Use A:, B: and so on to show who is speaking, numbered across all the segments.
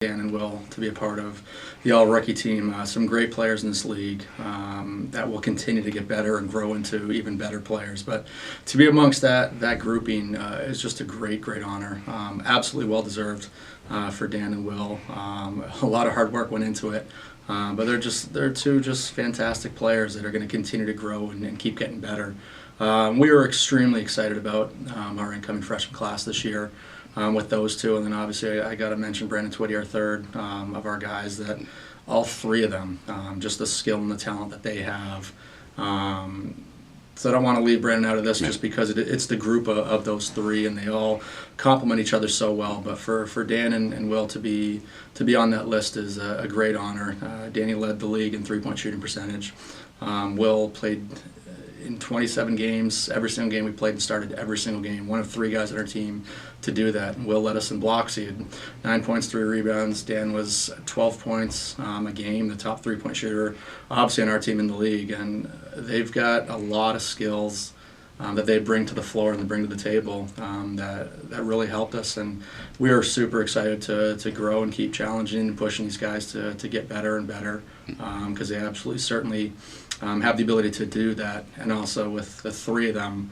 A: Dan and Will to be a part of the all-rookie team. Some great players in this league that will continue to get better and grow into even better players. But to be amongst that grouping is just a great honor. Absolutely well-deserved for Dan and Will. A lot of hard work went into it. But they're two just fantastic players that are going to continue to grow and keep getting better. We were extremely excited about our incoming freshman class this year with those two, and then obviously I got to mention Brandon Twitty, our third of our guys. That all three of them, just the skill and the talent that they have. So I don't want to leave Brandon out of this just because it's the group of those three, and they all complement each other so well. But for Dan and Will to be on that list is a great honor. Danny led the league in three-point shooting percentage. Will played in 27 games. Every single game we played and started every single game. One of three guys on our team to do that. Will led us in blocks. He had 9 points, 3 rebounds. Dan was 12 points a game, the top three-point shooter, obviously on our team in the league. And they've got a lot of skills that they bring to the floor and they bring to the table that really helped us. And we are super excited to grow and keep challenging and pushing these guys to get better and better because they absolutely certainly have the ability to do that, and also with the three of them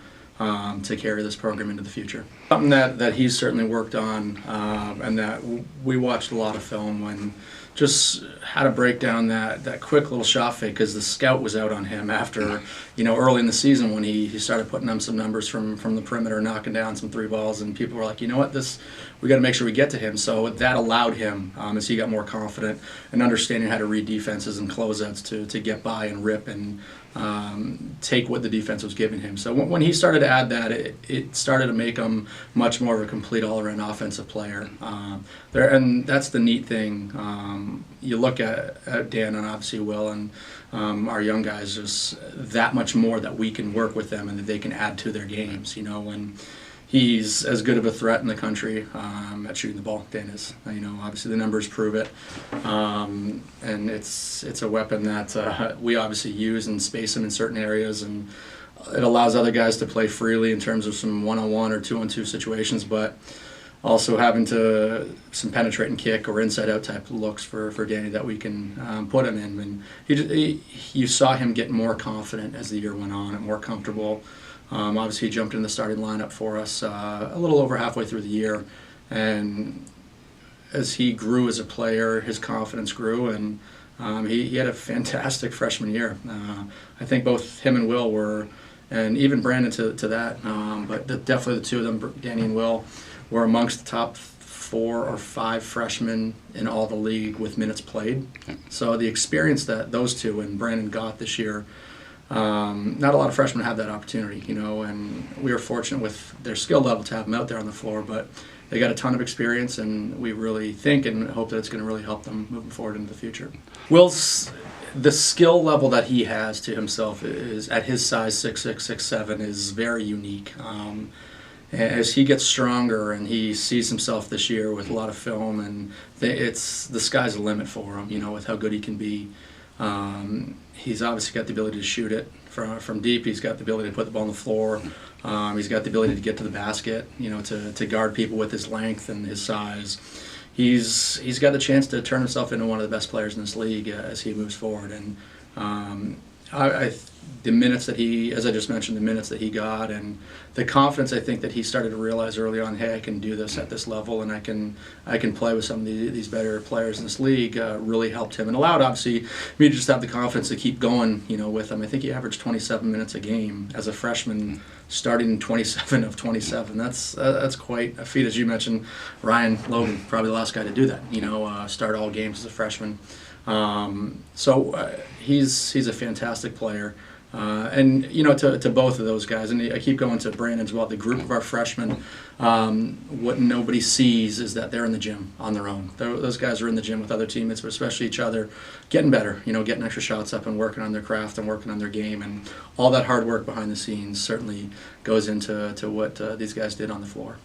A: to carry this program into the future. Something that he's certainly worked on and that we watched a lot of film when just how to break down that quick little shot fake, because the scout was out on him after, early in the season when he started putting up some numbers from the perimeter, knocking down some three balls, and people were like, you know what, we got to make sure we get to him. So that allowed him, as he got more confident and understanding how to read defenses and closeouts to get by and rip and take what the defense was giving him. So when he started to add that, it started to make him much more of a complete all-around offensive player. And that's the neat thing. You look at Dan and obviously Will and our young guys, just that much more that we can work with them and that they can add to their games. And he's as good of a threat in the country at shooting the ball. Dan is. Obviously the numbers prove it, and it's a weapon that we obviously use and space him in certain areas, and it allows other guys to play freely in terms of some one-on-one or two-on-two situations, but also having some penetrate and kick or inside-out type looks for Danny that we can put him in. And you saw him get more confident as the year went on and more comfortable. Obviously, he jumped in the starting lineup for us a little over halfway through the year, and as he grew as a player, his confidence grew, and he had a fantastic freshman year. I think both him and Will were, and even Brandon to that, but definitely the two of them, Danny and Will, were amongst the top 4 or 5 freshmen in all the league with minutes played. So the experience that those two and Brandon got this year, not a lot of freshmen have that opportunity, and we were fortunate with their skill level to have them out there on the floor, but they got a ton of experience, and we really think and hope that it's going to really help them moving forward into the future. The skill level that he has to himself is, at his size, 6'6", 6'7", is very unique. As he gets stronger and he sees himself this year with a lot of film, and the sky's the limit for him, with how good he can be. He's obviously got the ability to shoot it from deep. He's got the ability to put the ball on the floor. He's got the ability to get to the basket, to guard people with his length and his size. He's got the chance to turn himself into one of the best players in this league as he moves forward. And the minutes that as I just mentioned, the minutes that he got and the confidence I think that he started to realize early on, hey, I can do this at this level, and I can play with some of these better players in this league, really helped him and allowed, obviously, me to just have the confidence to keep going, with him. I think he averaged 27 minutes a game as a freshman, starting in 27 of 27. That's quite a feat, as you mentioned. Ryan Logan, probably the last guy to do that, start all games as a freshman. So he's a fantastic player. And to both of those guys, and I keep going to Brandon as well, the group of our freshmen, what nobody sees is that they're in the gym on their own. Those guys are in the gym with other teammates, but especially each other, getting better, getting extra shots up and working on their craft and working on their game, and all that hard work behind the scenes certainly goes into what these guys did on the floor.